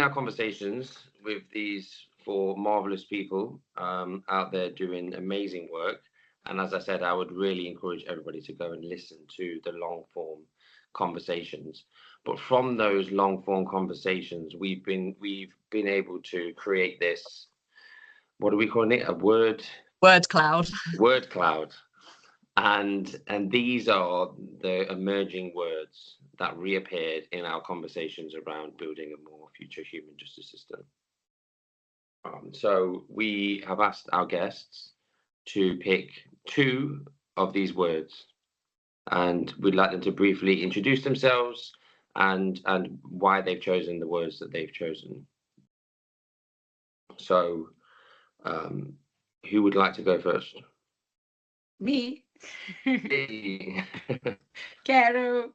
our conversations with these four marvelous people out there doing amazing work. And as I said, I would really encourage everybody to go and listen to the long form conversations. But from those long form conversations, we've been able to create this, what are we calling it? A word cloud. Word cloud. And these are the emerging words that reappeared in our conversations around building a more future human justice system. So we have asked our guests to pick two of these words, and we'd like them to briefly introduce themselves and why they've chosen the words that they've chosen. So who would like to go first? Me. Hey. Quero.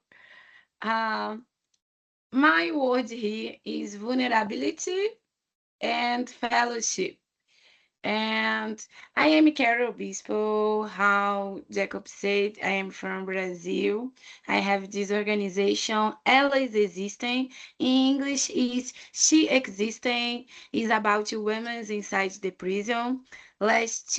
My word here is vulnerability and fellowship. And I am Carol Bispo. How Jacob said, I am from Brazil. I have this organization, Elas Existem. In English is She Existem. Is about women inside the prison. Last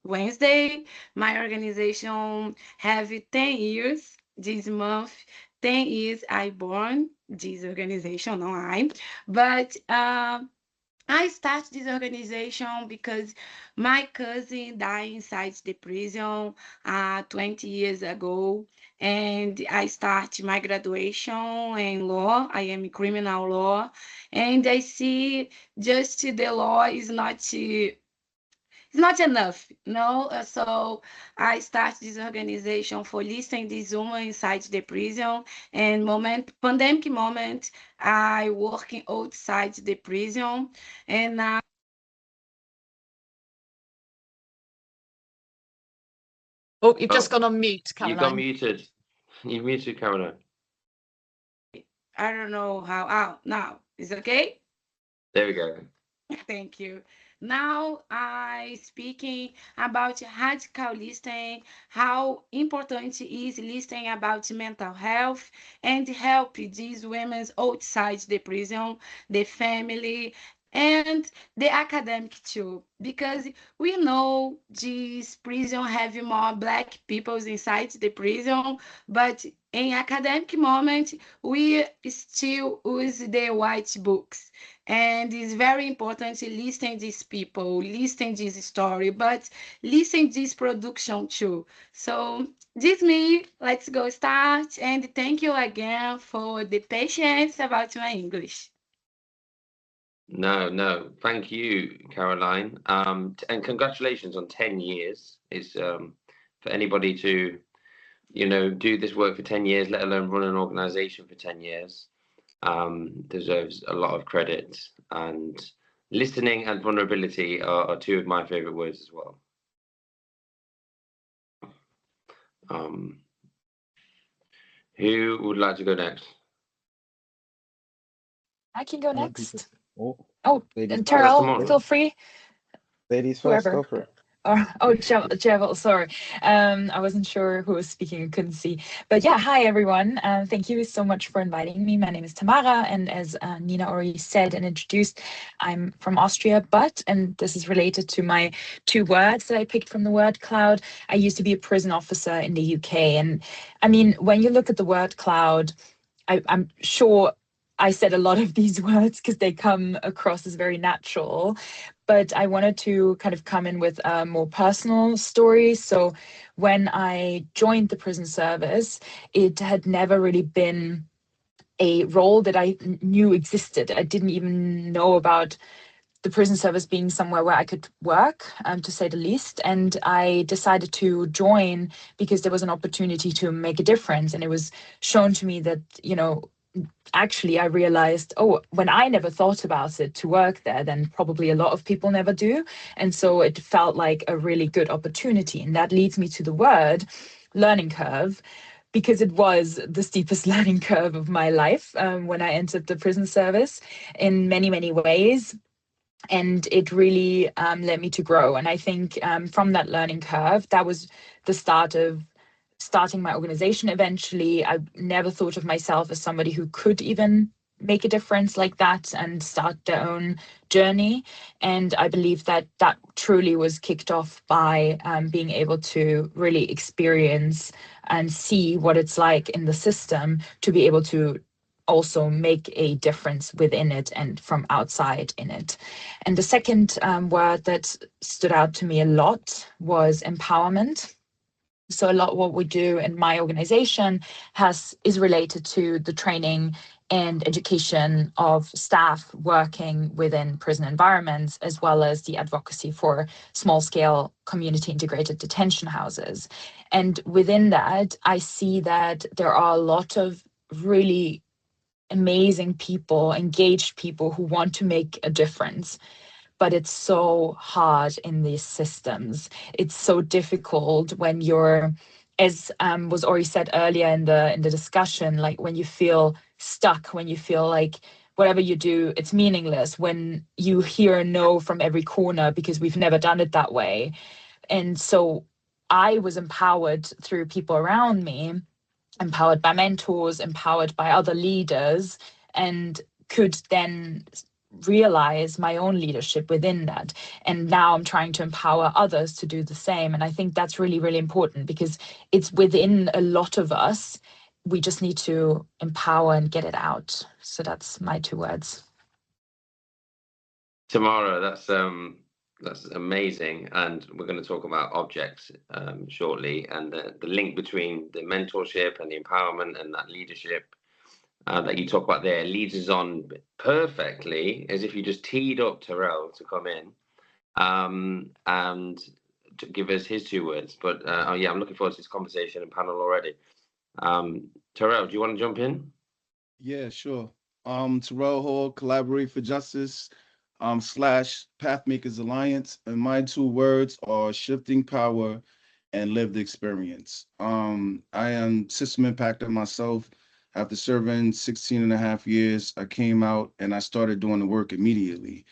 Wednesday, my organization have 10 years. This month, 10 years I born this organization, no I. But I started this organization because my cousin died inside the prison 20 years ago, and I started my graduation in law. I am in criminal law, and I see just the law is not enough, no. So I started this organization for listening this woman inside the prison. And pandemic moment, I working outside the prison, and now Oh, you've just gone on mute, Caroline. You've got muted. You're muted, Caroline. I don't know how. Oh, now is it okay? There we go. Thank you. Now I speaking about radical listening, how important is listening about mental health and help these women outside the prison, the family, and the academic too, because we know this prison have more Black people inside the prison, but in academic moment we still use the white books. And it's very important to listen these people, listen this story, but listen this production too. So this me, let's go start. And thank you again for the patience about my English. No, thank you, Caroline. And congratulations on 10 years. It's for anybody to, do this work for 10 years, let alone run an organization for 10 years. Deserves a lot of credit, and listening and vulnerability are two of my favorite words as well. Who would like to go next? I can go next. Ladies Terrell, feel free. Ladies first, go for it. Javel, sorry. I wasn't sure who was speaking, I couldn't see. But yeah, hi everyone. Thank you so much for inviting me. My name is Tamara, and as Nina already said and introduced, I'm from Austria, and this is related to my two words that I picked from the word cloud. I used to be a prison officer in the UK, and I mean, when you look at the word cloud, I'm sure I said a lot of these words because they come across as very natural, but I wanted to kind of come in with a more personal story. So when I joined the prison service, it had never really been a role that I knew existed. I didn't even know about the prison service being somewhere where I could work, to say the least. And I decided to join because there was an opportunity to make a difference. And it was shown to me that, actually I realized, when I never thought about it to work there, then probably a lot of people never do. And so it felt like a really good opportunity. And that leads me to the word learning curve, because it was the steepest learning curve of my life when I entered the prison service in many, many ways. And it really led me to grow. And I think from that learning curve, that was the start of starting my organization eventually. I never thought of myself as somebody who could even make a difference like that and start their own journey. And I believe that that truly was kicked off by being able to really experience and see what it's like in the system, to be able to also make a difference within it and from outside in it. And the second word that stood out to me a lot was empowerment. So a lot of what we do in my organization is related to the training and education of staff working within prison environments, as well as the advocacy for small-scale community integrated detention houses. And within that, I see that there are a lot of really amazing people, engaged people who want to make a difference. But it's so hard in these systems. It's so difficult when you're, as was already said earlier in the discussion, like when you feel stuck, when you feel like whatever you do, it's meaningless, when you hear no from every corner because we've never done it that way. And so I was empowered through people around me, empowered by mentors, empowered by other leaders, and could then realize my own leadership within that. And now I'm trying to empower others to do the same. And I think that's really, really important, because it's within a lot of us. We just need to empower and get it out. So that's my 2 words. Tamara, that's amazing, and we're going to talk about objects shortly, and the link between the mentorship and the empowerment and that leadership that you talk about there leads us on perfectly, as if you just teed up Terrell to come in and to give us his 2 words. But oh yeah, I'm looking forward to this conversation and panel already. Terrell, do you want to jump in? Yeah, sure. Terrell Hall, Collaborate for Justice / Pathmakers Alliance, and my 2 words are shifting power and lived experience. I am system impactor myself. After serving 16 and a half years, I came out and I started doing the work immediately.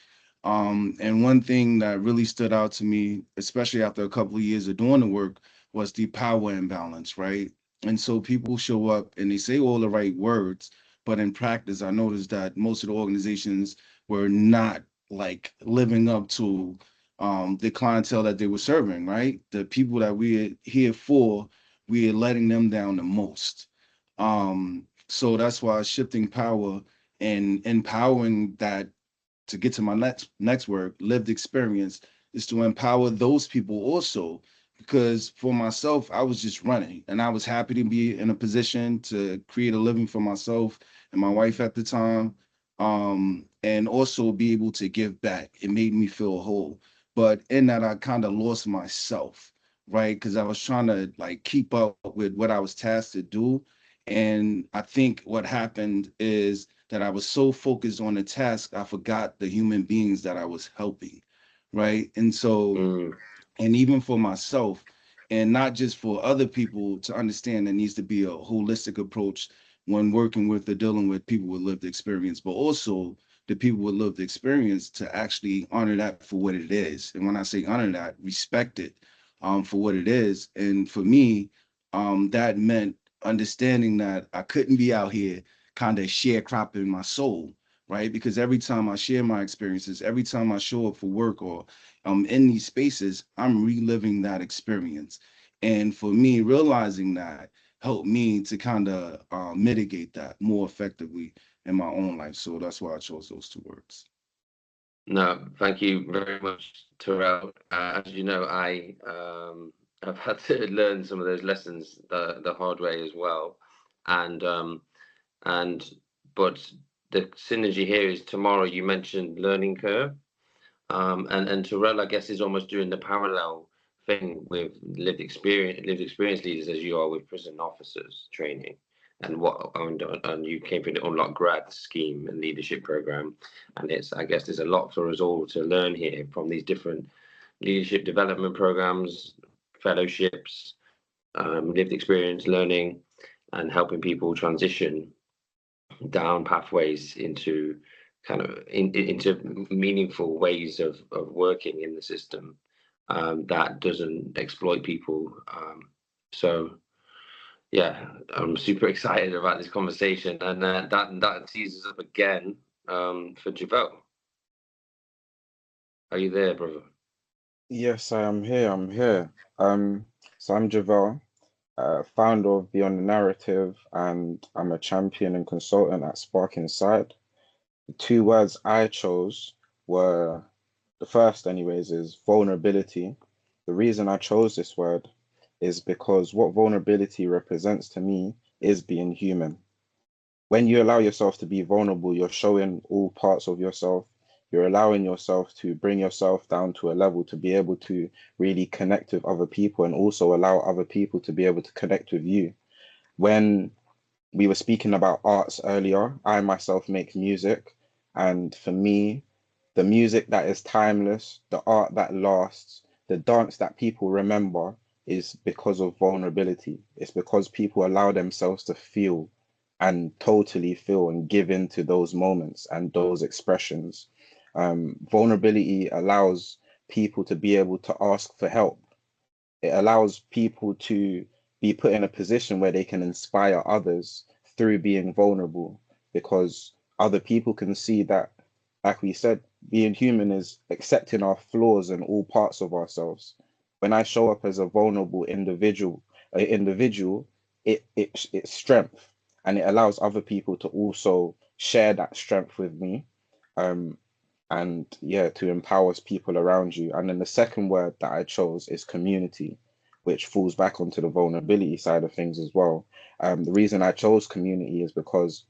And one thing that really stood out to me, especially after a couple of years of doing the work, was the power imbalance, right? And so people show up and they say all the right words, but in practice, I noticed that most of the organizations were not like living up to the clientele that they were serving, right? The people that we're here for, we are letting them down the most. So that's why shifting power and empowering that, to get to my next word, lived experience, is to empower those people also. Because for myself, I was just running and I was happy to be in a position to create a living for myself and my wife at the time, and also be able to give back. It made me feel whole. But in that, I kind of lost myself, right? Because I was trying to like keep up with what I was tasked to do. And I think what happened is that I was so focused on the task, I forgot the human beings that I was helping, right? And so, and even for myself, and not just for other people to understand, there needs to be a holistic approach when working with or dealing with people with lived experience, but also the people with lived experience to actually honor that for what it is. And when I say honor that, respect it for what it is. And for me, that meant understanding that I couldn't be out here kind of sharecropping my soul, right? Because every time I share my experiences, every time I show up for work or in these spaces, I'm reliving that experience. And for me, realizing that helped me to kind of mitigate that more effectively in my own life. So that's why I chose those 2 words. No, thank you very much, Terrell. As you know, I have had to learn some of those lessons the hard way as well, and but the synergy here is, tomorrow you mentioned learning curve, and Terrell, I guess, is almost doing the parallel thing with lived experience leaders as you are with prison officers training, and you came through the Unlock Grad scheme and leadership program, and I guess there's a lot for us all to learn here from these different leadership development programs, fellowships, lived experience learning, and helping people transition down pathways into into meaningful ways of working in the system that doesn't exploit people. So Yeah, I'm super excited about this conversation, and that teases up again for Javel. Are you there, brother? Yes, I am here. I'm here. So I'm Javel, founder of Beyond the Narrative, and I'm a champion and consultant at Spark Inside. The two words I chose were the first, anyways, is vulnerability. The reason I chose this word is because what vulnerability represents to me is being human. When you allow yourself to be vulnerable, you're showing all parts of yourself. You're allowing yourself to bring yourself down to a level to be able to really connect with other people and also allow other people to be able to connect with you. When we were speaking about arts earlier, I myself make music. And for me, the music that is timeless, the art that lasts, the dance that people remember is because of vulnerability. It's because people allow themselves to feel and totally feel and give into those moments and those expressions. Vulnerability allows people to be able to ask for help. It allows people to be put in a position where they can inspire others through being vulnerable, because other people can see that, like we said, being human is accepting our flaws and all parts of ourselves. When I show up as a vulnerable individual, it's strength, and it allows other people to also share that strength with me. Um, and yeah, to empower people around you. And then the second word that I chose is community, which falls back onto the vulnerability side of things as well. The reason I chose community is because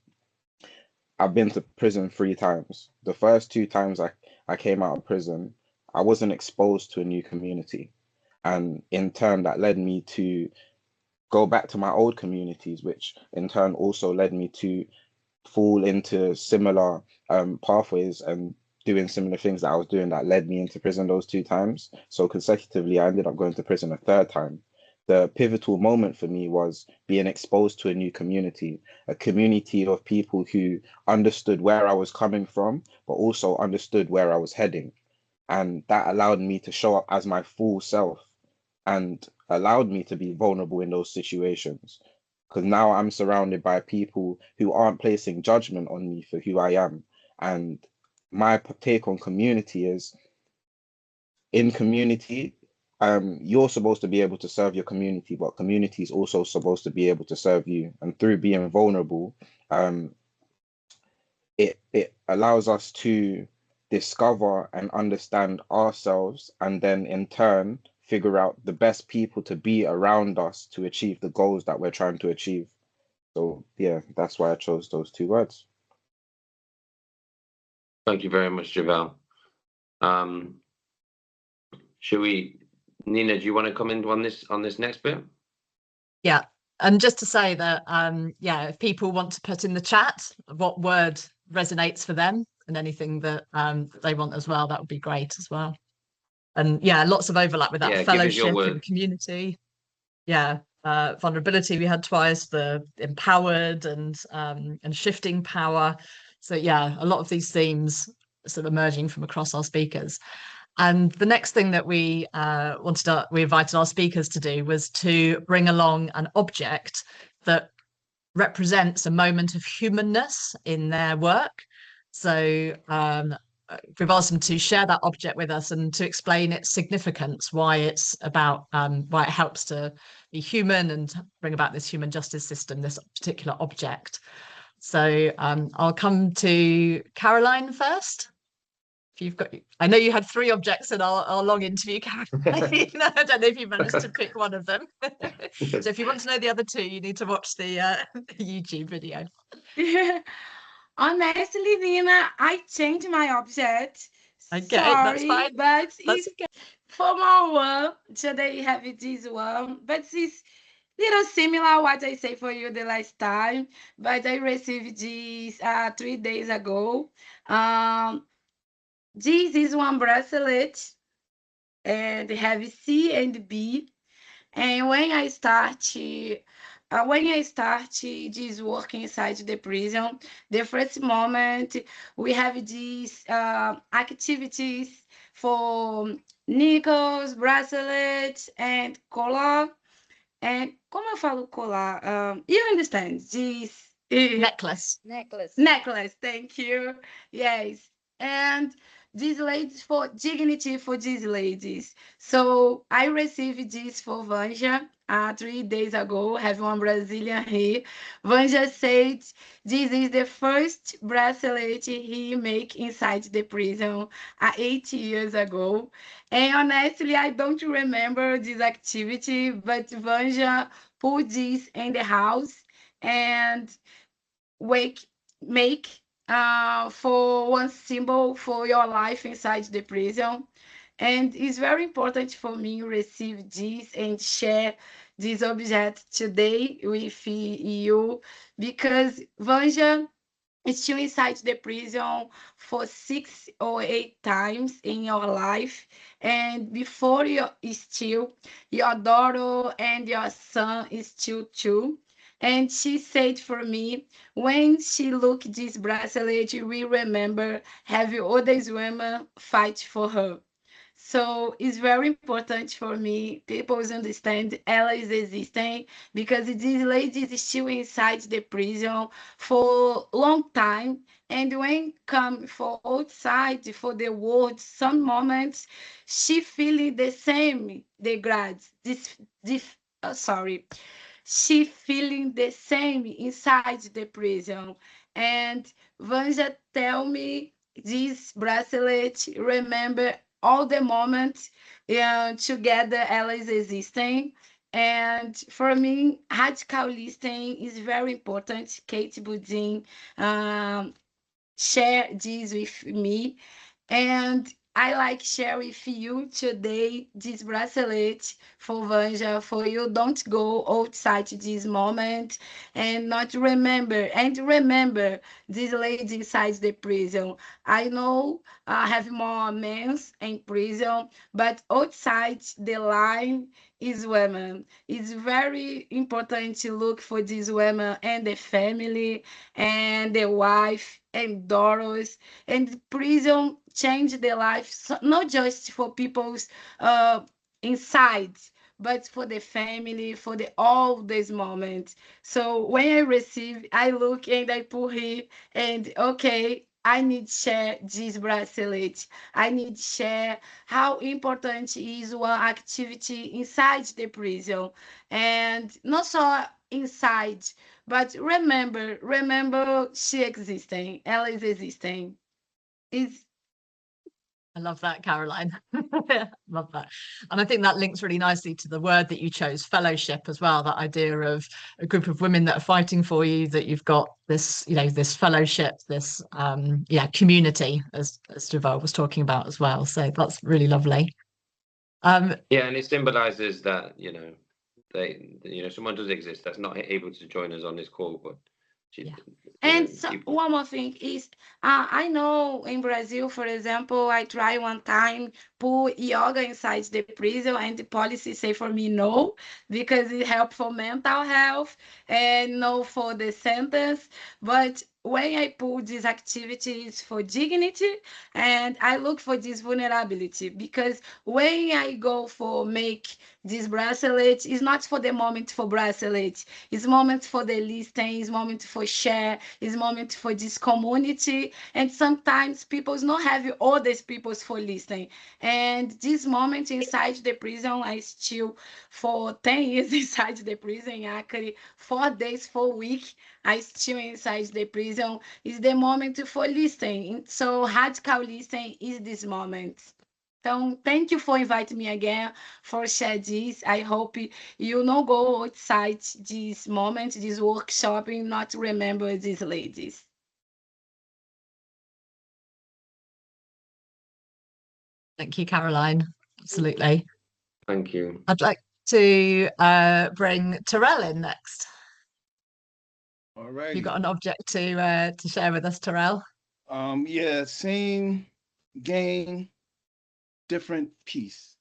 I've been to prison 3 times. The first 2 times I came out of prison, I wasn't exposed to a new community. And in turn, that led me to go back to my old communities, which in turn also led me to fall into similar pathways and doing similar things that I was doing that led me into prison those 2 times. So consecutively, I ended up going to prison a third time. The pivotal moment for me was being exposed to a new community, a community of people who understood where I was coming from, but also understood where I was heading. And that allowed me to show up as my full self and allowed me to be vulnerable in those situations, because now I'm surrounded by people who aren't placing judgment on me for who I am. And my take on community is, in community, you're supposed to be able to serve your community, but community is also supposed to be able to serve you. And through being vulnerable, it allows us to discover and understand ourselves, and then in turn figure out the best people to be around us to achieve the goals that we're trying to achieve. So yeah, that's why I chose those 2 words. Thank you very much, Javel. Should we, Nina, do you want to comment on this next bit? Yeah. And just to say that, yeah, if people want to put in the chat what word resonates for them and anything that they want as well, that would be great as well. And yeah, lots of overlap with that. Yeah, give us your fellowship word. and community. Yeah, vulnerability we had twice, the empowered and shifting power. So yeah, a lot of these themes sort of emerging from across our speakers. And the next thing that we invited our speakers to do was to bring along an object that represents a moment of humanness in their work. So we've asked them to share that object with us and to explain its significance, why it's about, why it helps to be human and bring about this human justice system, this particular object. So I'll come to Caroline first. If you've got, I know you had 3 objects in our long interview, Caroline. I don't know if you managed to pick one of them. So if you want to know the other 2, you need to watch the YouTube video. Honestly, Nina, I changed my object. Okay, Sorry, that's fine. but That's it's okay. for my one. Today have this one, but it's little similar what I say for you the last time. But I received this 3 days ago. This is one bracelet, and have C and B. And when I start this work inside the prison, the first moment we have these activities for nickels, bracelets, and collar. Como eu falo colar? You understand? This Necklace. necklace. Thank you. Yes. And these ladies for dignity for these ladies. So I received this for Vanja 3 days ago. Have one Brazilian here. Vanja said this is the first bracelet he make inside the prison 8 years ago. And honestly, I don't remember this activity, but Vanja put this in the house and wake make for one symbol for your life inside the prison. And it's very important for me to receive this and share this object today with you because Vanja is still inside the prison for 6 or 8 times in your life. And before you still, your daughter and your son is still too. And she said for me, when she looked this bracelet, we remember having other women fight for her. So it's very important for me. People understand Ella is existing because this lady is still inside the prison for a long time. And when come for outside for the world, some moments she feeling the same degrades. Sorry, she feeling the same inside the prison. And Vanja tell me this bracelet remember all the moments together Ella is existing. And for me, radical listening is very important. Kate Budin um, share this with me. And I like share with you today this bracelet for Vanja, for you don't go outside this moment and not remember. And remember this lady inside the prison. I know I have more men in prison, but outside the line is women. It's very important to look for these women and the family and the wife and daughters and prison change their life not just for people's inside but for the family for the all these moments. So when I receive I look and I put here and okay I need share this bracelet. I need share how important is one activity inside the prison and not so inside but remember she existing. Ella is existing. Is I love that, Caroline. Love that. And I think that links really nicely to the word that you chose, fellowship, as well. That idea of a group of women that are fighting for you, that you've got this, this fellowship, this community, as Duval was talking about as well. So that's really lovely. Yeah, and it symbolizes that, someone does exist that's not able to join us on this call, but and so, one more thing is, I know in Brazil, for example, I try one time put yoga inside the prison, and the policy say for me no, because it help for mental health and no for the sentence. But when I put these activities for dignity, and I look for this vulnerability, because when I go for make this bracelet, it's not for the moment for bracelet. It's moment for the listening, it's moment for share, it's moment for this community. And sometimes people not have all these people for listening. And this moment inside the prison, I still for 10 years inside the prison, actually 4 days, 4 weeks, I still inside the prison. Is the moment for listening. So radical listening is this moment. Então, thank you for inviting me again for share this. I hope you not go outside this moment, this workshop, and not remember these ladies. Thank you, Caroline. Absolutely. Thank you. I'd like to bring Terrell in next. All right. You got an object to share with us, Terrell? Yeah, same game, different piece.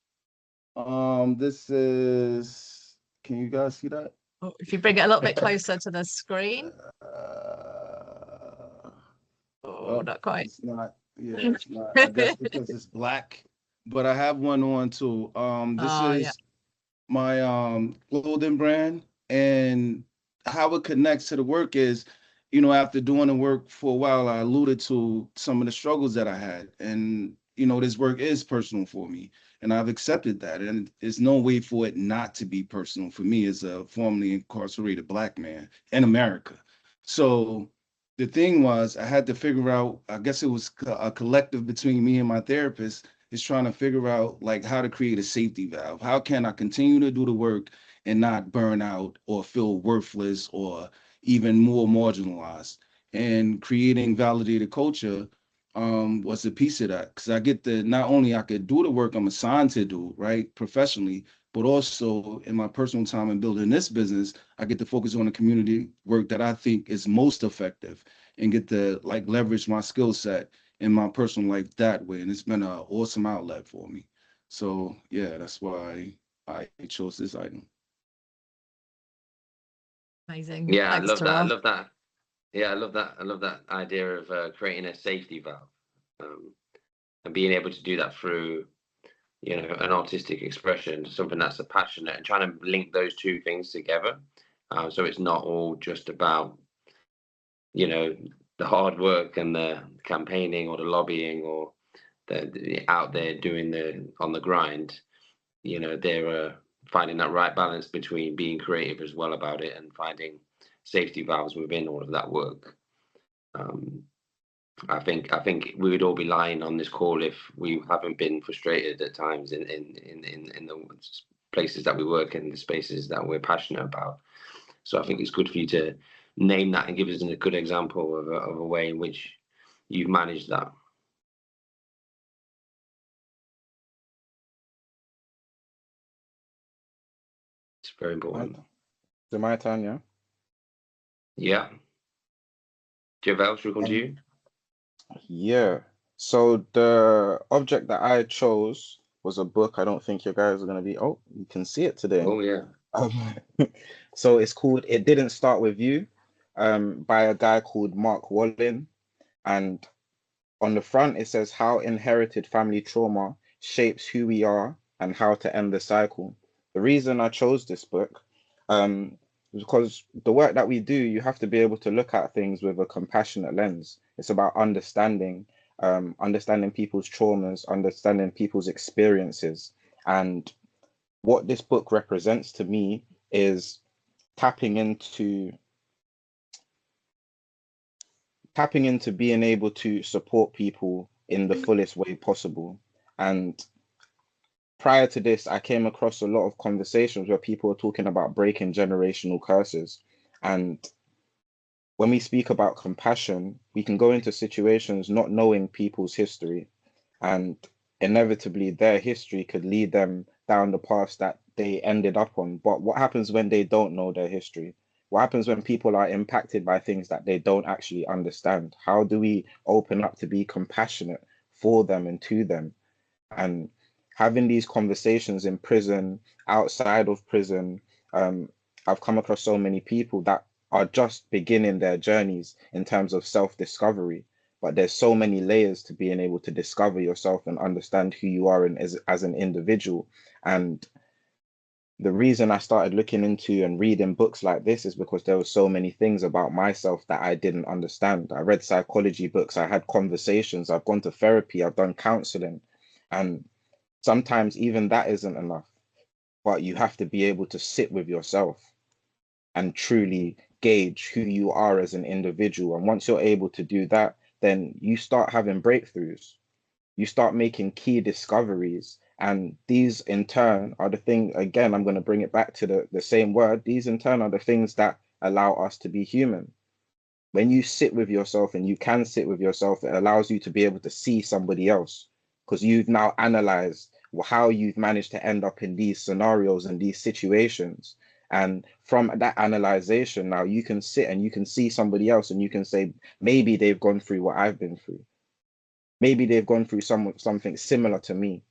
This is, can you guys see that? Oh, if you bring it a little bit closer to the screen. Well, not quite. It's not, it's not. I guess because it's black, but I have one on too. This is my clothing brand, and how it connects to the work is, after doing the work for a while, I alluded to some of the struggles that I had. And, this work is personal for me. And I've accepted that. And there's no way for it not to be personal for me as a formerly incarcerated Black man in America. So the thing was, I had to figure out, I guess it was a collective between me and my therapist, is trying to figure out like how to create a safety valve. How can I continue to do the work and not burn out or feel worthless or even more marginalized? And creating validated culture was a piece of that, because I get to, not only I could do the work I'm assigned to do, right, professionally, but also in my personal time in building this business, I get to focus on the community work that I think is most effective and get to like leverage my skill set in my personal life that way. And it's been an awesome outlet for me. So yeah, that's why I chose this item. Amazing. Yeah, I Thanks, love that. I Tara. love that. Yeah, I love that. I love that idea of creating a safety valve, and being able to do that through, an artistic expression, something that's a passionate, and trying to link those two things together. So it's not all just about, the hard work and the campaigning or the lobbying or the out there doing the on the grind. They're finding that right balance between being creative as well about it and finding safety valves within all of that work. Um, I think we would all be lying on this call if we haven't been frustrated at times in the places that we work in, the spaces that we're passionate about. So I think it's good for you to name that and give us a good example of a way in which you've managed that. It's very important. Is it my turn, yeah? Yeah. Javel, should we come to you? Yeah. So the object that I chose was a book. I don't think you guys are gonna be. Oh, you can see it today. Oh yeah. So it's called "It Didn't Start with You," by a guy called Mark Wallin, and on the front it says how inherited family trauma shapes who we are and how to end the cycle. The reason I chose this book, is because the work that we do, you have to be able to look at things with a compassionate lens. It's about understanding people's traumas, understanding people's experiences. And what this book represents to me is tapping into being able to support people in the fullest way possible. And prior to this, I came across a lot of conversations where people were talking about breaking generational curses. And when we speak about compassion, we can go into situations not knowing people's history, and inevitably their history could lead them down the paths that they ended up on. But what happens when they don't know their history? What happens when people are impacted by things that they don't actually understand? How do we open up to be compassionate for them and to them? And having these conversations in prison, outside of prison, I've come across so many people that are just beginning their journeys in terms of self-discovery. But there's so many layers to being able to discover yourself and understand who you are as an individual. And the reason I started looking into and reading books like this is because there were so many things about myself that I didn't understand. I read psychology books, I had conversations, I've gone to therapy, I've done counseling, and sometimes even that isn't enough. But you have to be able to sit with yourself and truly gauge who you are as an individual. And once you're able to do that, then you start having breakthroughs. You start making key discoveries. And these in turn are the thing, again, I'm going to bring it back to the same word. These in turn are the things that allow us to be human. When you sit with yourself and you can sit with yourself, it allows you to be able to see somebody else because you've now analyzed how you've managed to end up in these scenarios and these situations. And from that analyzation, now you can sit and you can see somebody else and you can say, maybe they've gone through what I've been through. Maybe they've gone through something similar to me.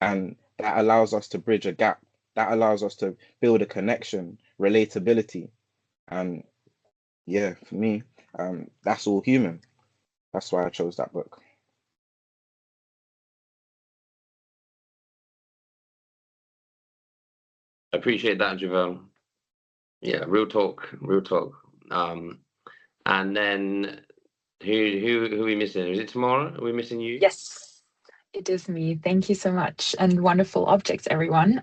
And that allows us to bridge a gap. That allows us to build a connection, relatability. And yeah, for me, that's all human. That's why I chose that book. Appreciate that, Javel. Yeah, real talk, real talk. And then who are we missing? Is it Tamara? Are we missing you? Yes, it is me. Thank you so much. And wonderful objects, everyone.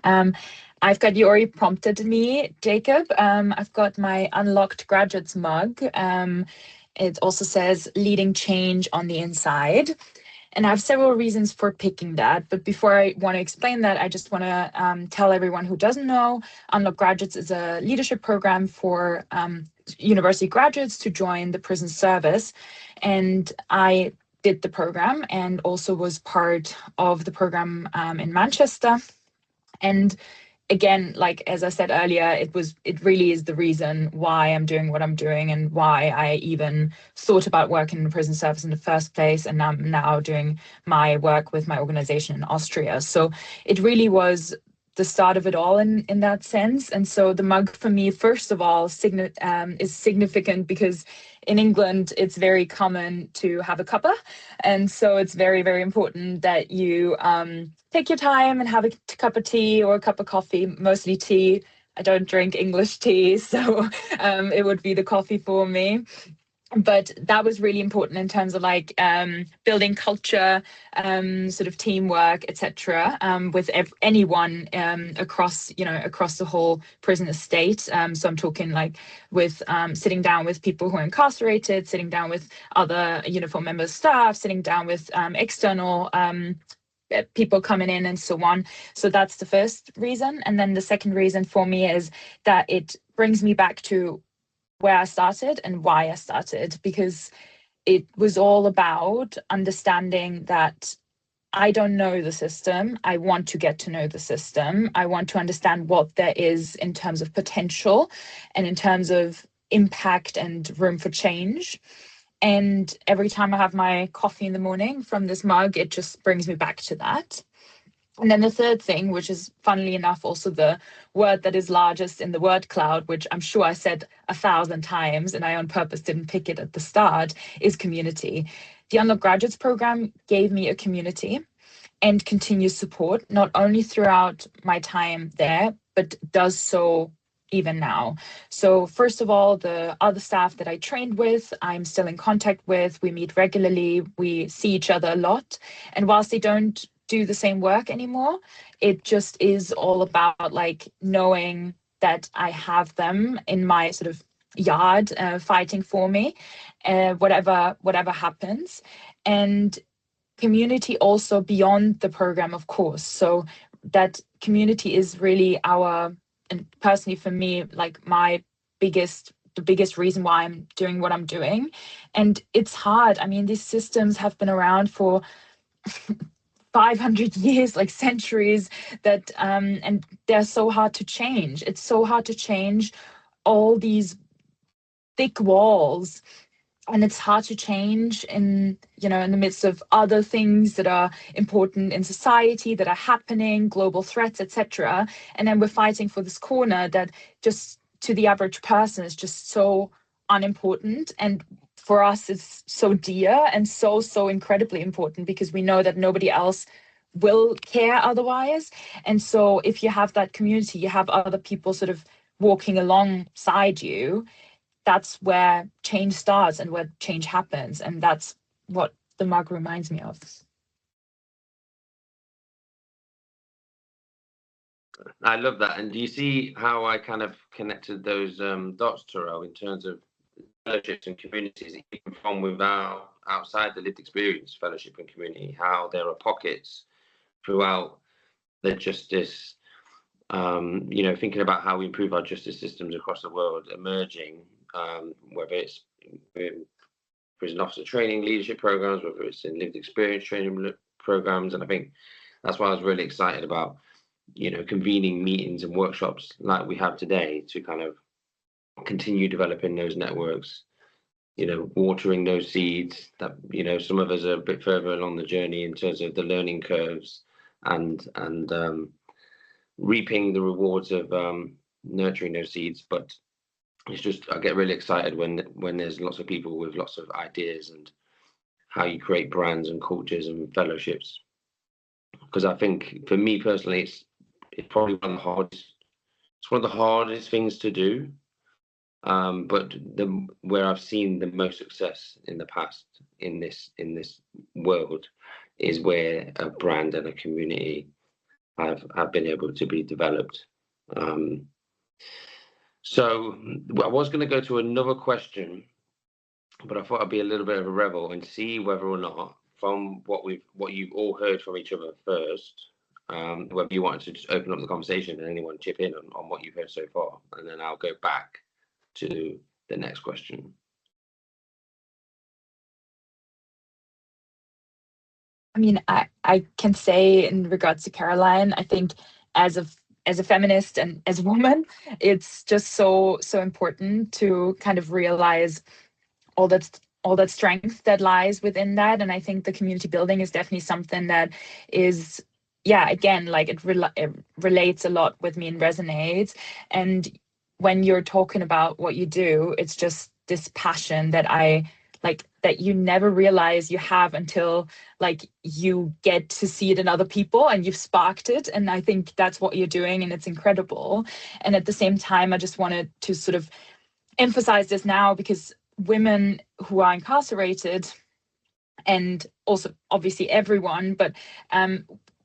I've got, you already prompted me, Jacob. I've got my Unlocked Graduates mug. It also says leading change on the inside. And I have several reasons for picking that. But before I want to explain that, I just want to tell everyone who doesn't know, Unlock Graduates is a leadership program for university graduates to join the prison service. And I did the program and also was part of the program in Manchester. And again, like as I said earlier, it really is the reason why I'm doing what I'm doing and why I even thought about working in the prison service in the first place. And I'm now doing my work with my organization in Austria. So it really was the start of it all in that sense. And so the mug for me, first of all, is significant because in England, it's very common to have a cuppa. And so it's very, very important that you take your time and have a cup of tea or a cup of coffee, mostly tea. I don't drink English tea, so it would be the coffee for me. But that was really important in terms of like building culture, sort of teamwork, etc. With anyone across the whole prison estate. So I'm talking like with sitting down with people who are incarcerated, sitting down with other uniformed members of staff, sitting down with external people coming in and so on. So that's the first reason. And then the second reason for me is that it brings me back to where I started and why I started, because it was all about understanding that I don't know the system. I want to get to know the system. I want to understand what there is in terms of potential and in terms of impact and room for change. And every time I have my coffee in the morning from this mug, it just brings me back to that. And then the third thing, which is funnily enough also the word that is largest in the word cloud, which I'm sure I said 1,000 times and I on purpose didn't pick it at the start, is community. The Unlock Graduates program gave me a community and continuous support, not only throughout my time there, but does so even now. So first of all, the other staff that I trained with, I'm still in contact with. We meet regularly. We see each other a lot. And whilst they don't do the same work anymore, it just is all about like knowing that I have them in my sort of yard fighting for me, whatever happens. And community also beyond the program, of course. So that community is really and personally for me, like the biggest reason why I'm doing what I'm doing. And it's hard. I mean, these systems have been around for 500 years, like centuries, that and they're so hard to change. It's so hard to change all these thick walls, and it's hard to change in the midst of other things that are important in society, that are happening, global threats, etc. And then we're fighting for this corner that just to the average person is just so unimportant, and for us it's so dear and so incredibly important because we know that nobody else will care otherwise. And so if you have that community, you have other people sort of walking alongside you, that's where change starts and where change happens. And that's what the mug reminds me of. I love that. And do you see how I kind of connected those dots, Terrell, in terms of fellowships and communities, even from outside the lived experience, fellowship and community, how there are pockets throughout the justice, thinking about how we improve our justice systems across the world, emerging, whether it's in prison officer training, leadership programs, whether it's in lived experience training programs. And I think that's why I was really excited about, convening meetings and workshops like we have today to kind of continue developing those networks, watering those seeds that, some of us are a bit further along the journey in terms of the learning curves and reaping the rewards of nurturing those seeds. But it's just, I get really excited when there's lots of people with lots of ideas and how you create brands and cultures and fellowships. Because I think for me personally, it's probably one of the hardest It's one of the hardest things to do, but where I've seen the most success in the past in this world is where a brand and a community have been able to be developed. So I was going to go to another question, but I thought I'd be a little bit of a rebel and see whether or not, from what you've all heard from each other first, whether you wanted to just open up the conversation and anyone chip in on what you've heard so far, and then I'll go back to the next question. I mean, I can say in regards to Caroline, I think as a feminist and as a woman, it's just so important to kind of realize all that strength that lies within that. And I think the community building is definitely something that is, yeah, again, like it relates a lot with me and resonates. And when you're talking about what you do, it's just this passion that I like, that you never realize you have until like you get to see it in other people and you've sparked it. And I think that's what you're doing, and it's incredible. And at the same time, I just wanted to sort of emphasize this now, because women who are incarcerated, and also obviously everyone, but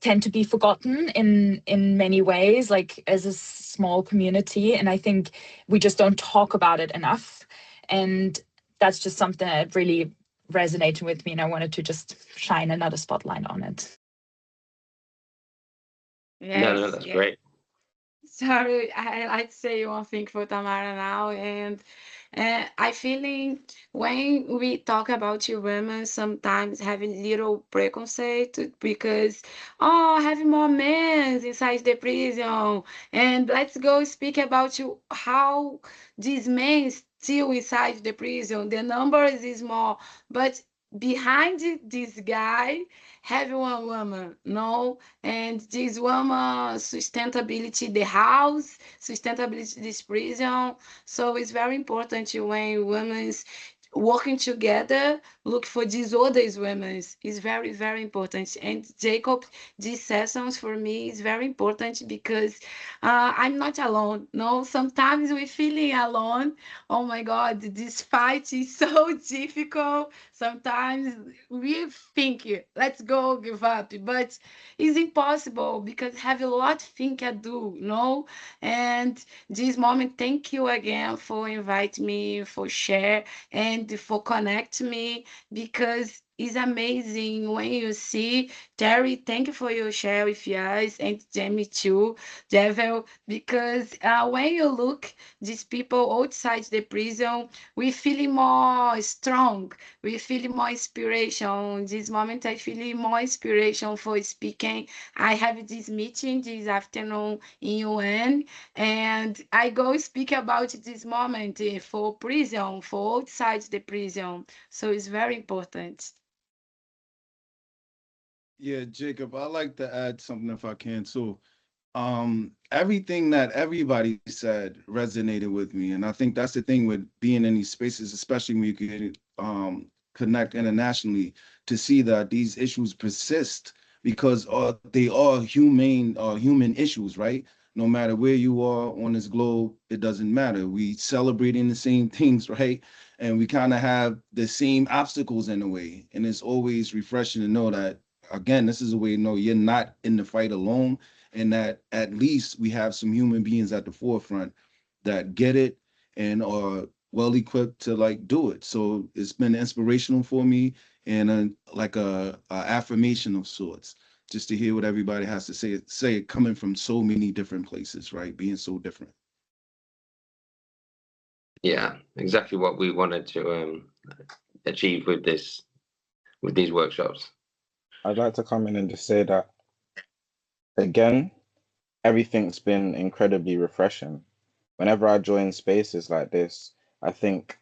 tend to be forgotten in many ways, like as a small community. And I think we just don't talk about it enough. And that's just something that really resonated with me, and I wanted to just shine another spotlight on it. Yes, No, that's yes. great. Sorry, I like to say one thing for Tamara now, and I feeling when we talk about you women, sometimes having little preconcept because having more men inside the prison, and let's go speak about you how these men still inside the prison. The numbers is more, but behind this guy have one woman, no, and this woman sustainability the house, sustainability this prison. So it's very important when women's working together look for these other women is very important. And Jacob, these sessions for me is very important because I'm not alone. No, sometimes we feeling alone. Oh my god, this fight is so difficult. Sometimes we think let's go give up, but it's impossible because have a lot of thing to do, no. And this moment, thank you again for inviting me, for share and for connect me, because it's amazing when you see Terry. Thank you for your share with us, and Jamie too, Devil, because when you look these people outside the prison, we feel more strong, we feel more inspiration. This moment I feel more inspiration for speaking. I have this meeting this afternoon in UN, and I go speak about this moment for prison, for outside the prison. So it's very important. Yeah, Jacob, I like to add something if I can too. Everything that everybody said resonated with me, and I think that's the thing with being in these spaces, especially when you can connect internationally, to see that these issues persist because they are human issues, right? No matter where you are on this globe, it doesn't matter. We celebrating the same things, right? And we kind of have the same obstacles in a way, and it's always refreshing to know that, again, this is a way to know you're not in the fight alone, and that at least we have some human beings at the forefront that get it and are well equipped to like do it. So it's been inspirational for me, and like a affirmation of sorts, just to hear what everybody has to say coming from so many different places, right? Being so different. Yeah, exactly what we wanted to achieve with these workshops. I'd like to come in and just say that, again, everything's been incredibly refreshing. Whenever I join spaces like this, I think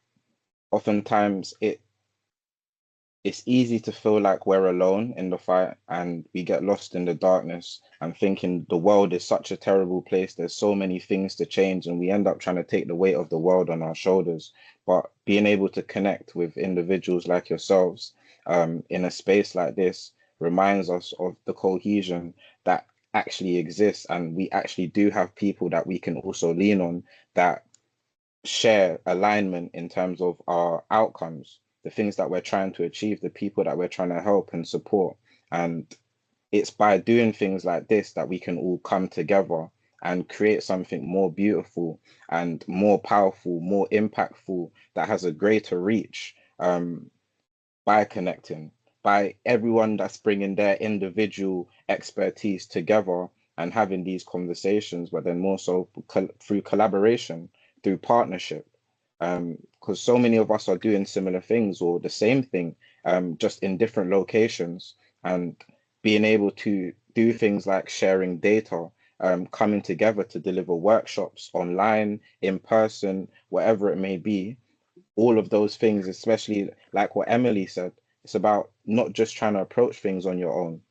oftentimes it's easy to feel like we're alone in the fight, and we get lost in the darkness and thinking the world is such a terrible place. There's so many things to change, and we end up trying to take the weight of the world on our shoulders. But being able to connect with individuals like yourselves in a space like this reminds us of the cohesion that actually exists, and we actually do have people that we can also lean on that share alignment in terms of our outcomes, the things that we're trying to achieve, the people that we're trying to help and support. And it's by doing things like this that we can all come together and create something more beautiful and more powerful, more impactful, that has a greater reach, by connecting, by everyone that's bringing their individual expertise together and having these conversations, but then more so through collaboration, through partnership. Because so many of us are doing similar things or the same thing, just in different locations, and being able to do things like sharing data, coming together to deliver workshops online, in person, whatever it may be. All of those things, especially like what Emily said, it's about not just trying to approach things on your own,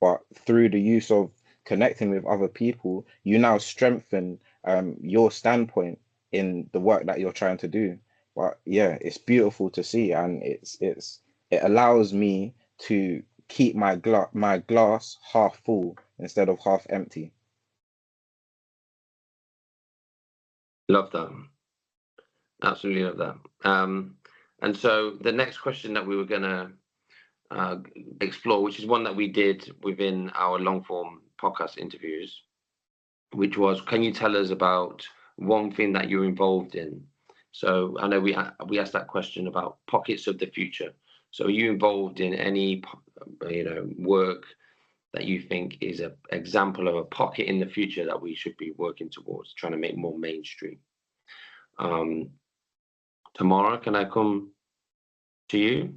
but through the use of connecting with other people, you now strengthen your standpoint in the work that you're trying to do. But yeah, it's beautiful to see, and it allows me to keep my glass half full instead of half empty. Love that. Absolutely love that. And so the next question that we were going to explore, which is one that we did within our long form podcast interviews, which was, can you tell us about one thing that you're involved in? So I know we asked that question about pockets of the future. So are you involved in any work that you think is an example of a pocket in the future that we should be working towards, trying to make more mainstream? Tamara, can I come to you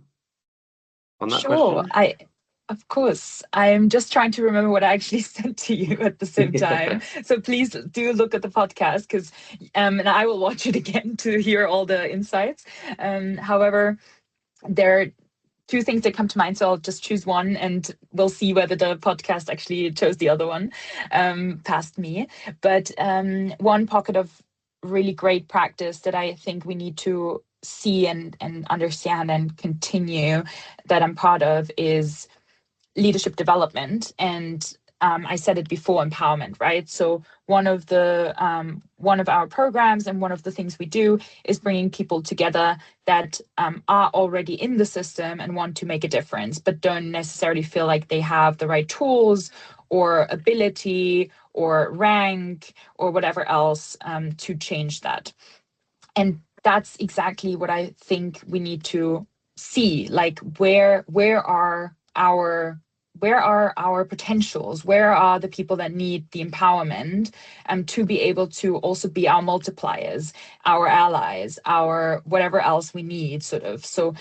on that Sure, question? of course. I'm just trying to remember what I actually said to you at the same time. So please do look at the podcast, because and I will watch it again to hear all the insights. However, there are two things that come to mind, so I'll just choose one, and we'll see whether the podcast actually chose the other one past me. But one pocket of really great practice that I think we need to see and understand and continue, that I'm part of, is leadership development. And I said it before, empowerment, right? So one of our programs and one of the things we do is bringing people together that are already in the system and want to make a difference, but don't necessarily feel like they have the right tools or ability or rank or whatever else to change that. And that's exactly what I think we need to see, like where are our potentials, where are the people that need the empowerment, to be able to also be our multipliers, our allies, our whatever else we need, sort of. So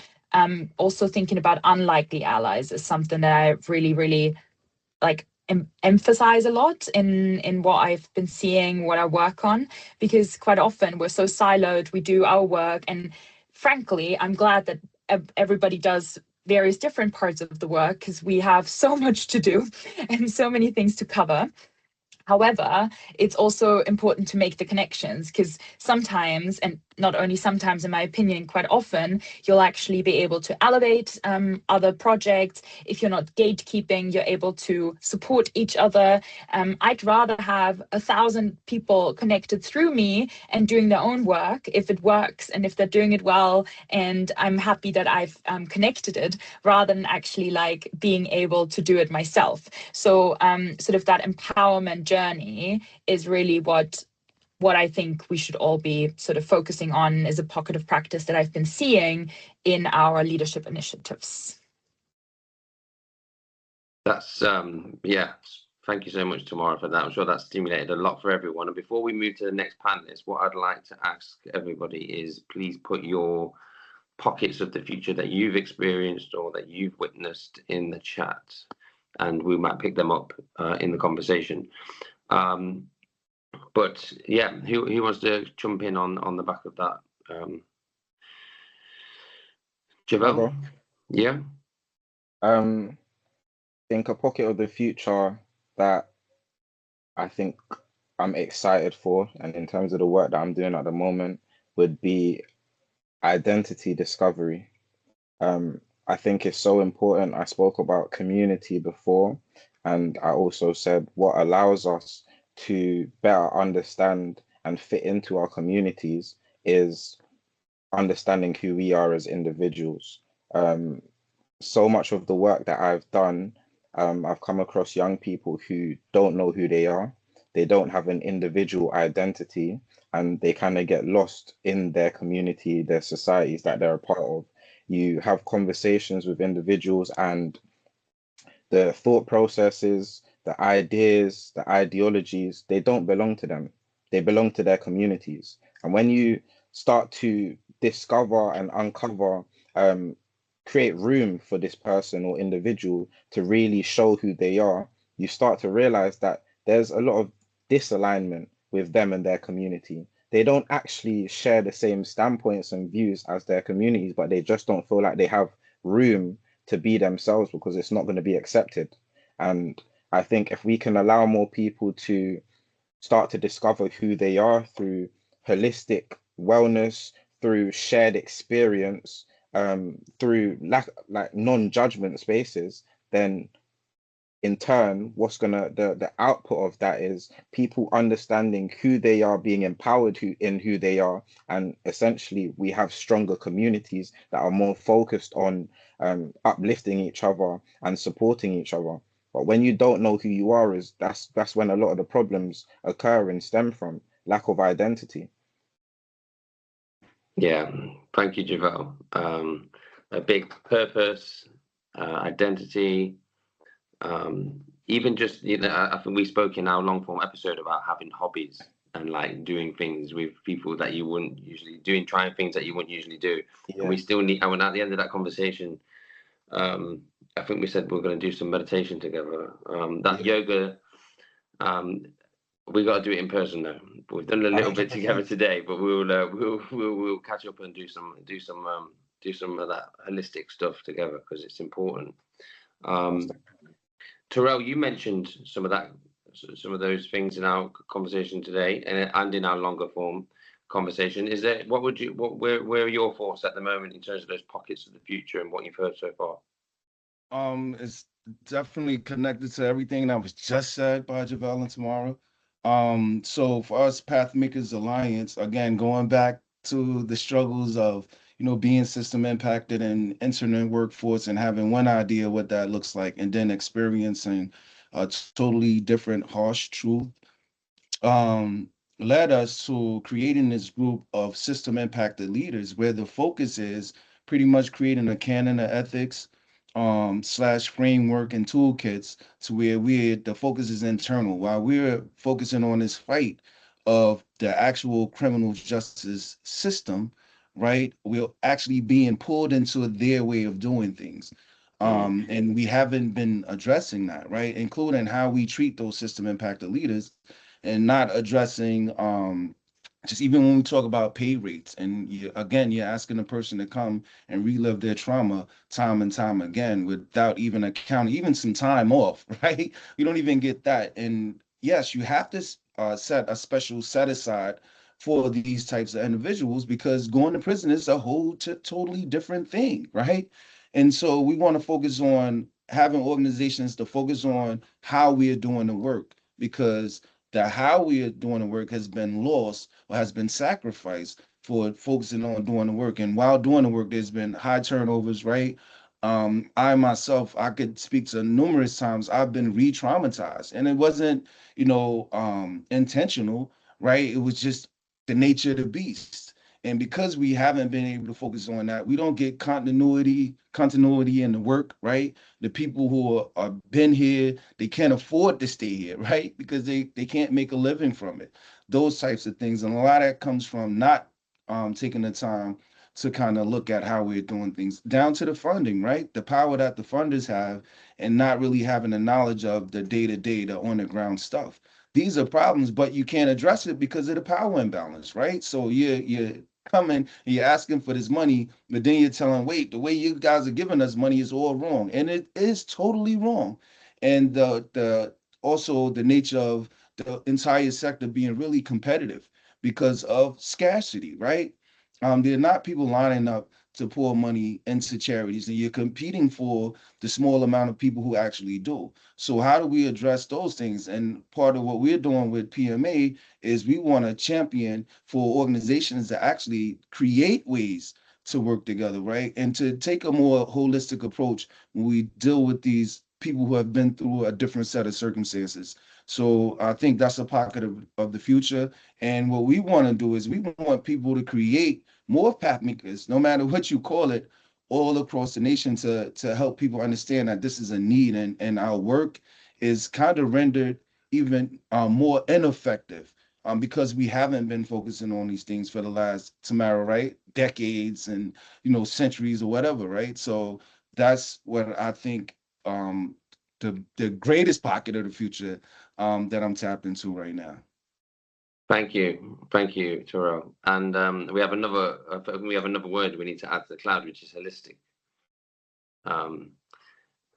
also thinking about unlikely allies is something that I really, really like emphasize a lot in what I've been seeing, what I work on, because quite often we're so siloed, we do our work, and frankly, I'm glad that everybody does various different parts of the work, because we have so much to do and so many things to cover. However, it's also important to make the connections, because sometimes, and not only sometimes, in my opinion, quite often, you'll actually be able to elevate other projects. If you're not gatekeeping, you're able to support each other. I'd rather have 1,000 people connected through me and doing their own work, if it works and if they're doing it well, and I'm happy that I've connected it, rather than actually like being able to do it myself. So sort of that empowerment journey is really what I think we should all be sort of focusing on, is a pocket of practice that I've been seeing in our leadership initiatives. That's thank you so much, Tamara, for that. I'm sure that stimulated a lot for everyone. And before we move to the next panelist, what I'd like to ask everybody is, please put your pockets of the future that you've experienced or that you've witnessed in the chat, and we might pick them up in the conversation. But yeah, who wants to jump in on the back of that? Javel? Yeah. I think a pocket of the future that I think I'm excited for, and in terms of the work that I'm doing at the moment, would be identity discovery. I think it's so important. I spoke about community before, And I also said what allows us to better understand and fit into our communities is understanding who we are as individuals. Um, so much of the work that I've done, I've come across young people who don't know who they are. They don't have an individual identity, and they kind of get lost in their community, their societies that they're a part of. You have conversations with individuals, and the thought processes, the ideas, the ideologies, they don't belong to them. They belong to their communities. And when you start to discover and uncover, um, create room for this person or individual to really show who they are, you start to realize that there's a lot of disalignment with them and their community. They don't actually share the same standpoints and views as their communities, but they just don't feel like they have room to be themselves because it's not going to be accepted. And I think if we can allow more people to start to discover who they are through holistic wellness, through shared experience, through like non-judgment spaces, then in turn, what's gonna the output of that is people understanding who they are, being empowered who they are, and essentially we have stronger communities that are more focused on uplifting each other and supporting each other. But when you don't know who you are, is that's when a lot of the problems occur and stem from lack of identity. Yeah, thank you, Javel. A big purpose, identity, even just, you know, I think we spoke in our long form episode about having hobbies and like doing things with people that you wouldn't usually doing, trying things that you wouldn't usually do. And we still need, and at the end of that conversation, I think we said we're going to do some meditation together. Yoga, we got to do it in person though. We've done a little bit together today, but we'll catch up and do some of that holistic stuff together because it's important. Terrell, you mentioned some of those things in our conversation today and in our longer form conversation. Where are your thoughts at the moment in terms of those pockets of the future and what you've heard so far? It's definitely connected to everything that was just said by Javel and Tamara. So for us, Pathmakers Alliance, again, going back to the struggles of, you know, being system impacted and entering workforce and having one idea what that looks like, and then experiencing a totally different harsh truth, led us to creating this group of system impacted leaders where the focus is pretty much creating a canon of ethics, slash framework and toolkits to where the focus is internal while we're focusing on this fight of the actual criminal justice system, right? We're actually being pulled into their way of doing things. And we haven't been addressing that, right? Including how we treat those system impacted leaders and not addressing just even when we talk about pay rates, and you're asking a person to come and relive their trauma time and time again without even accounting, even some time off, right? You don't even get that. And yes, you have to set a special set aside for these types of individuals because going to prison is a whole totally different thing, right? And so we want to focus on having organizations to focus on how we are doing the work because the how we are doing the work has been lost or has been sacrificed for focusing on doing the work. And while doing the work, there's been high turnovers, right? I myself, I could speak to numerous times I've been re-traumatized, and it wasn't, intentional, right? It was just the nature of the beast. And because we haven't been able to focus on that, we don't get continuity in the work, right? The people who are been here, they can't afford to stay here, right? Because they can't make a living from it. Those types of things. And a lot of that comes from not taking the time to kind of look at how we're doing things, down to the funding, right? The power that the funders have and not really having the knowledge of the day-to-day, the on-the-ground stuff. These are problems, but you can't address it because of the power imbalance, right? So you're coming and you're asking for this money, but then you're telling, wait, the way you guys are giving us money is all wrong. And it is totally wrong. And the also the nature of the entire sector being really competitive because of scarcity, right? There are not people lining up to pour money into charities, and you're competing for the small amount of people who actually do. So how do we address those things? And part of what we're doing with PMA is we want to champion for organizations that actually create ways to work together, right? And to take a more holistic approach when we deal with these people who have been through a different set of circumstances. So I think that's a pocket of the future. And what we want to do is we want people to create more path makers, no matter what you call it, all across the nation to help people understand that this is a need, and our work is kind of rendered even more ineffective because we haven't been focusing on these things for the last, Tamara, right, decades and centuries or whatever, right? So that's what I think the greatest pocket of the future that I'm tapped into right now. Thank you, Terrell. And we have another word we need to add to the cloud, which is holistic.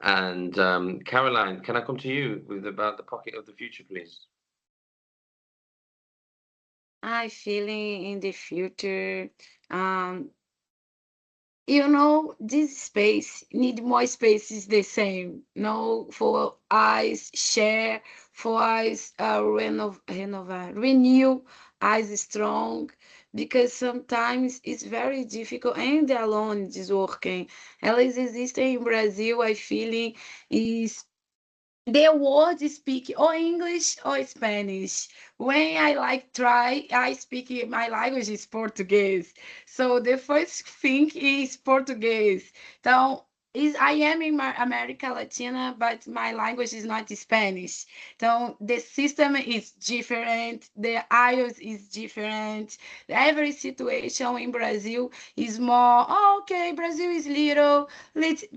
Caroline, can I come to you with about the pocket of the future, please? I feeling in the future, this space need more spaces the same. No, for us share, for us renew, us strong, because sometimes it's very difficult and alone is working. Elas existem in Brazil. I feeling is the word speak or English or Spanish. When I I speak my language is Portuguese. So the first thing is Portuguese. Então, I am in my America Latina, but my language is not Spanish. So the system is different, the IELTS is different. Every situation in Brazil is more, okay, Brazil is little,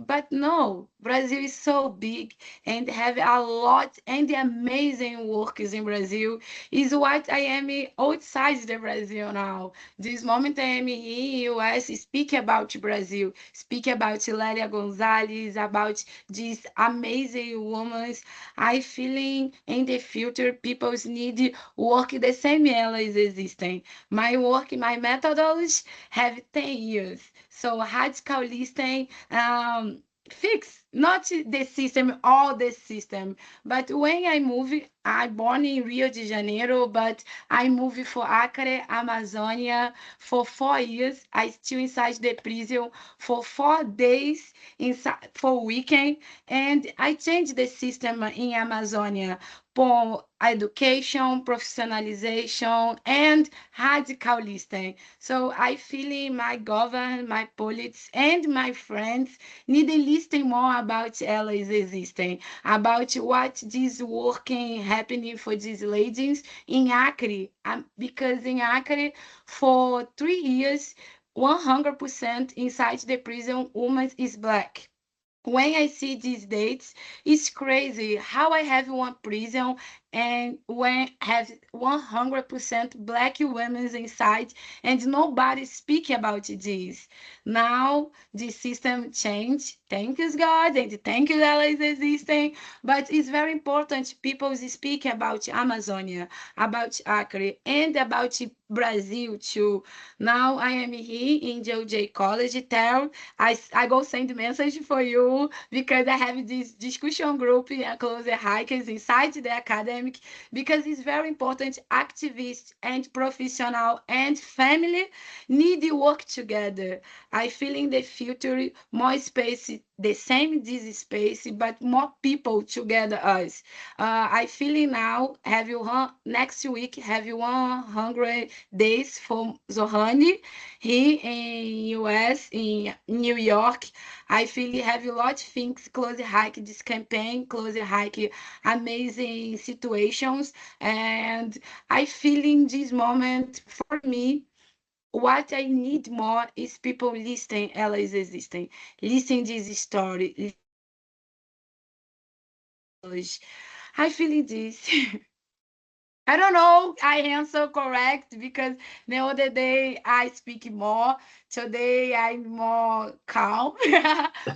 but no, Brazil is so big and have a lot and the amazing workers in Brazil is what I am outside the Brazil now. This moment I am here in US, speak about Brazil, speak about Lélia Gonzalez, about these amazing women. I feeling in the future people need work the same elas existem. My work, my methodology have 10 years. So radical listening, fix not the system, all the system, but when I move, I born in Rio de Janeiro, but I moved for Acre, Amazonia for 4 years. I still inside the prison for 4 days inside for weekend, and I changed the system in Amazonia for education, professionalization, and radical listening. So I feel my government, my politics, and my friends need to listen more about elas existing, about what is working, happening for these ladies in Acre. Because in Acre, for 3 years, 100% inside the prison, woman is Black. When I see these dates, it's crazy how I have one prison and when have 100% Black women inside and nobody speak about this. Now the system changed. Thank you, God, and thank you that is existing. But it's very important people speak about Amazonia, about Acre, and about Brazil too. Now I am here in JJ College Town. I go send message for you because I have this discussion group and closer hikers inside the academic because it's very important. Activists and professional and family need to work together. I feel in the future more space, the same this space, but more people together us. I feeling now have you next week have you 100 days for Zohani here in US in New York. I feel have a lot of things close hike this campaign, close hike amazing situations, and I feel in this moment for me what I need more is people listening, elas existem, listen this story. I feel this. I don't know I answer correct because the other day I speak more. Today I'm more calm.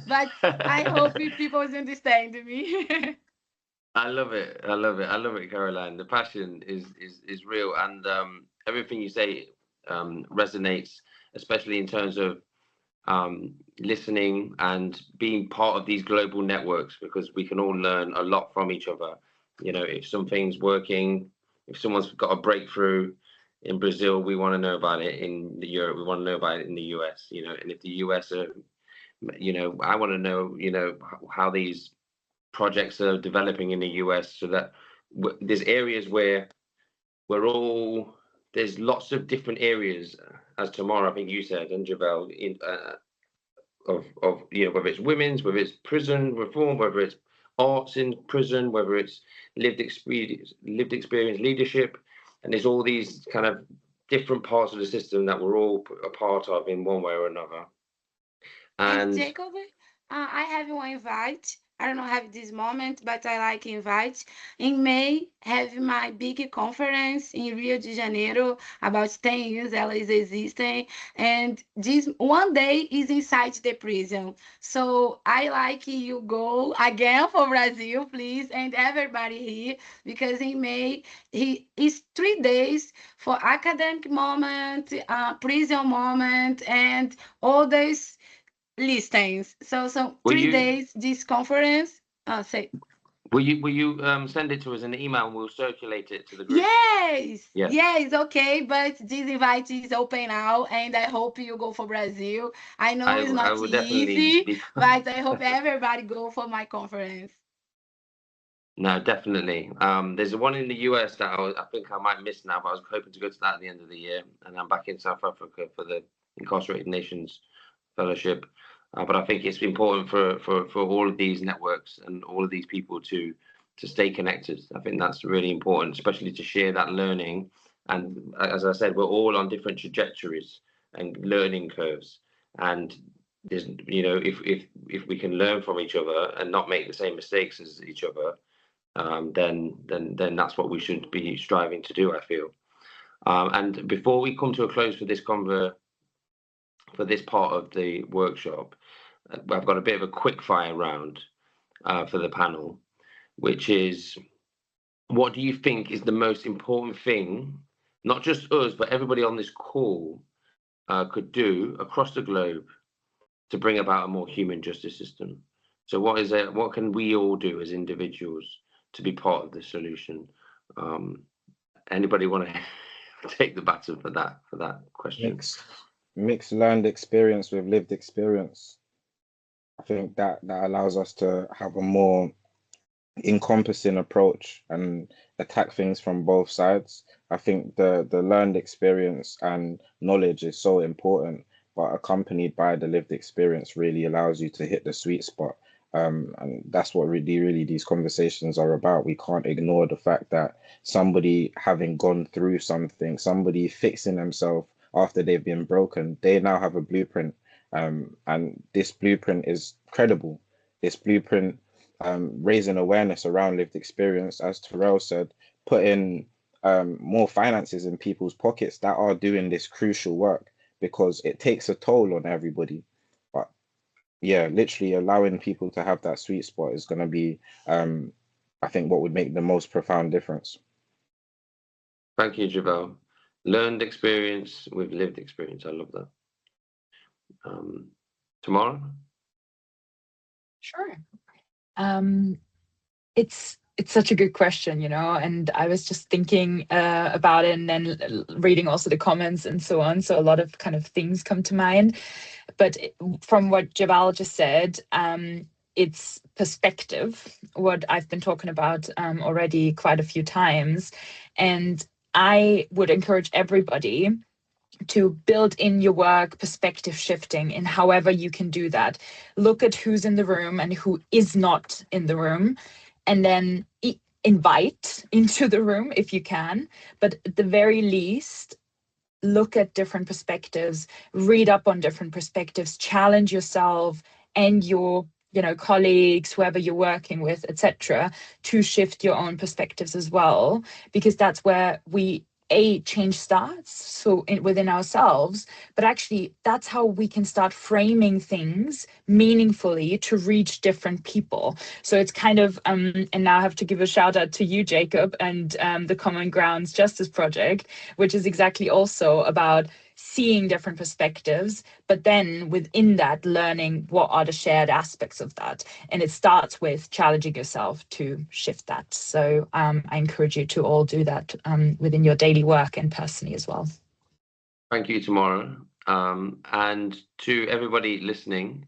But I hope people understand me. I love it. Caroline. The passion is real, and everything you say resonates, especially in terms of listening and being part of these global networks, because we can all learn a lot from each other. You know, if something's working, if someone's got a breakthrough in Brazil, we want to know about it. In Europe, we want to know about it in the US. You know, and if the US are, you know, I want to know, you know, how these projects are developing in the US, so that there's areas where we're all, there's lots of different areas, as Tamara, I think you said, and Javel, in of you know, whether it's women's, whether it's prison reform, whether it's arts in prison, whether it's lived experience leadership, and there's all these kind of different parts of the system that we're all a part of in one way or another. And And Jacob, I have one invite. I don't know have this moment, but I like invite. In May, have my big conference in Rio de Janeiro. About 10 years Ella is existing. And this one day is inside the prison. So I like you go again for Brazil, please, and everybody here, because in May, he is 3 days for academic moment, prison moment, and others listings. So will 3 you days this conference. Say will you send it to us in the email, and we'll circulate it to the group? yes, Yes. yes, okay. But this invite is open now, and I hope you go for Brazil. I know it's I not will definitely easy, be. but I hope everybody go for my conference. No, definitely. There's one in the US that I think I might miss now, but I was hoping to go to that at the end of the year, and I'm back in South Africa for the Incarcerated Nations Fellowship. But I think it's important for all of these networks and all of these people to stay connected. I think that's really important, especially to share that learning. And as I said, we're all on different trajectories and learning curves. And there's, you know, if we can learn from each other and not make the same mistakes as each other, then that's what we should be striving to do, I feel. And before we come to a close for this for this part of the workshop, I've got a bit of a quick fire round for the panel, which is, what do you think is the most important thing, not just us, but everybody on this call could do across the globe to bring about a more human justice system? So what can we all do as individuals to be part of the solution? Anybody want to take the baton for that question? Mix learned experience with lived experience. I think that allows us to have a more encompassing approach and attack things from both sides. I think the learned experience and knowledge is so important, but accompanied by the lived experience really allows you to hit the sweet spot. And that's what really these conversations are about. We can't ignore the fact that somebody having gone through something, somebody fixing themselves after they've been broken, they now have a blueprint. And this blueprint is credible. This blueprint, raising awareness around lived experience, as Terrell said, putting more finances in people's pockets that are doing this crucial work, because it takes a toll on everybody. But yeah, literally allowing people to have that sweet spot is going to be, I think, what would make the most profound difference. Thank you, Javel. Learned experience with lived experience. I love that. Tamara? Sure. It's such a good question, you know, and I was just thinking about it and then reading also the comments and so on. So a lot of kind of things come to mind. But from what Javel just said, it's perspective, what I've been talking about already quite a few times. And I would encourage everybody to build in your work perspective shifting in however you can do that. Look at who's in the room and who is not in the room, and then invite into the room if you can. But at the very least, look at different perspectives, read up on different perspectives, challenge yourself and your colleagues, whoever you're working with, etc., to shift your own perspectives as well, because that's where change starts, so within ourselves, but actually that's how we can start framing things meaningfully to reach different people. So it's kind of and now I have to give a shout out to you, Jacob, and the Common Grounds Justice Project, which is exactly also about seeing different perspectives, but then within that, learning what are the shared aspects of that. And it starts with challenging yourself to shift that. So I encourage you to all do that within your daily work and personally as well. Thank you, Tamara. And to everybody listening,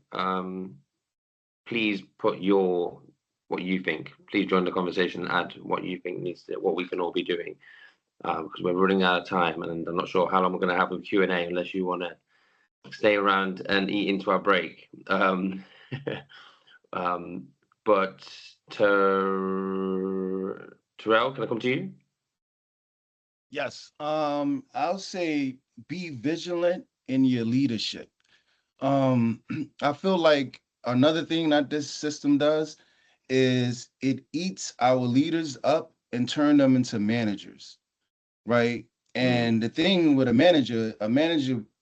please put what you think. Please join the conversation and add what you think what we can all be doing. Because we're running out of time, and I'm not sure how long we're going to have with Q&A unless you want to stay around and eat into our break. But Terrell, can I come to you? Yes. I'll say be vigilant in your leadership. I feel like another thing that this system does is it eats our leaders up and turn them into managers, right? And the thing with a manager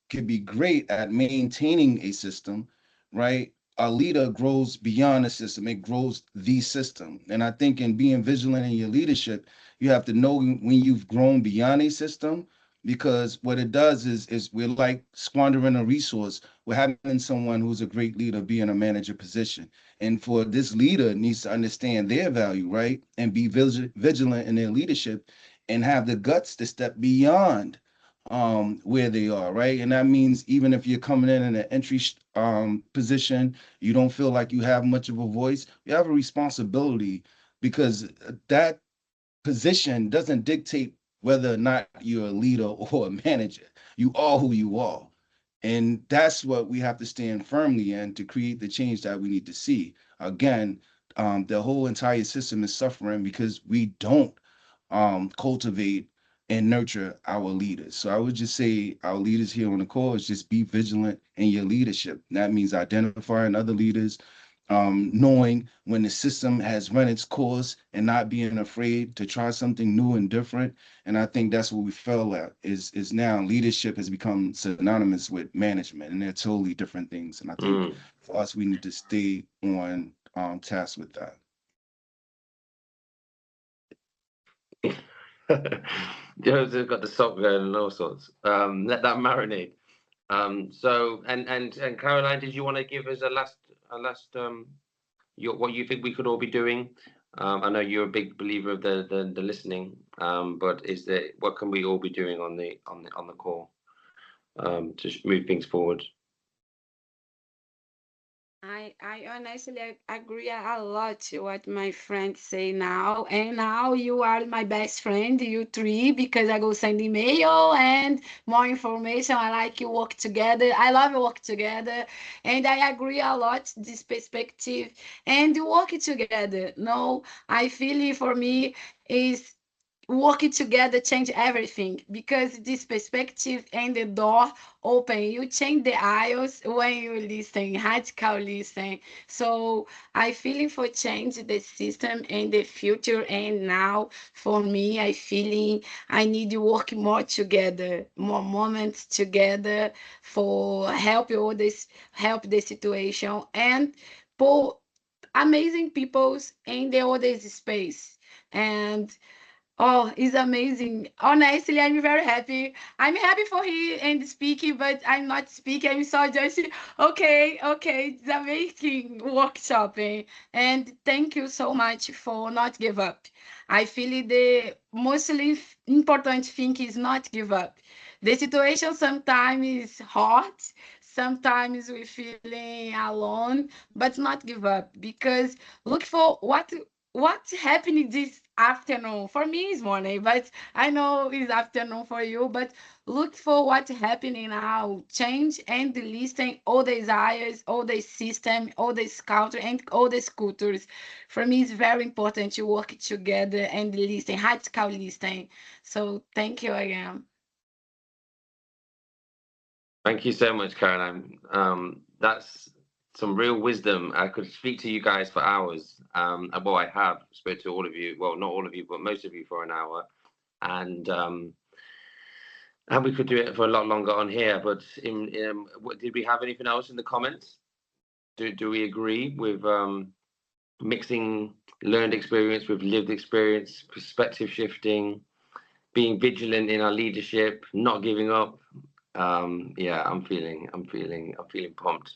could be great at maintaining a system, right? A leader grows beyond the system, it grows the system. And I think in being vigilant in your leadership, you have to know when you've grown beyond a system, because what it does is we're like squandering a resource. We're having someone who's a great leader be in a manager position. And for this leader needs to understand their value, right? And be vigilant in their leadership and have the guts to step beyond where they are, right? And that means even if you're coming in an entry position, you don't feel like you have much of a voice, you have a responsibility, because that position doesn't dictate whether or not you're a leader or a manager. You are who you are. And that's what we have to stand firmly in to create the change that we need to see. Again, the whole entire system is suffering because we don't cultivate and nurture our leaders. So I would just say our leaders here on the call is just be vigilant in your leadership. That means identifying other leaders, knowing when the system has run its course and not being afraid to try something new and different. And I think that's what we fell at is now leadership has become synonymous with management, and they're totally different things. And I think for us, we need to stay on task with that. Jose's got the sock going and all sorts. Let that marinate. So Caroline, did you want to give us a last what you think we could all be doing? I know you're a big believer of the listening, but what can we all be doing on the call to move things forward? I honestly agree a lot to what my friends say now. And now you are my best friend, you three, because I go send email and more information. I like you work together. I love you work together. And I agree a lot this perspective and work together. No, I feel for me is working together change everything, because this perspective and the door open, you change the aisles when you listen, radical listen. So I feeling for change the system and the future. And now for me, I feeling I need to work more together, more moments together for help others, help the situation, and put amazing peoples in the others space. And oh, it's amazing. Honestly, I'm very happy. I'm happy for he and speaking, but I'm not speaking. I'm so just okay. It's amazing workshop. And thank you so much for not give up. I feel the mostly important thing is not give up. The situation sometimes is hard. Sometimes we feeling alone, but not give up, because look for what's happening this afternoon. For me it's morning, but I know it's afternoon for you. But look for what's happening now, change and listen all the desires, all the system, all the culture and all the cultures. For me it's very important to work together and listen, radical listening. So thank you again. Thank you so much, Caroline. That's some real wisdom. I could speak to you guys for hours. Well, I have spoke to all of you. Well, not all of you, but most of you for an hour. And we could do it for a lot longer on here. But did we have anything else in the comments? Do we agree with mixing learned experience with lived experience, perspective shifting, being vigilant in our leadership, not giving up, Yeah, I'm feeling pumped.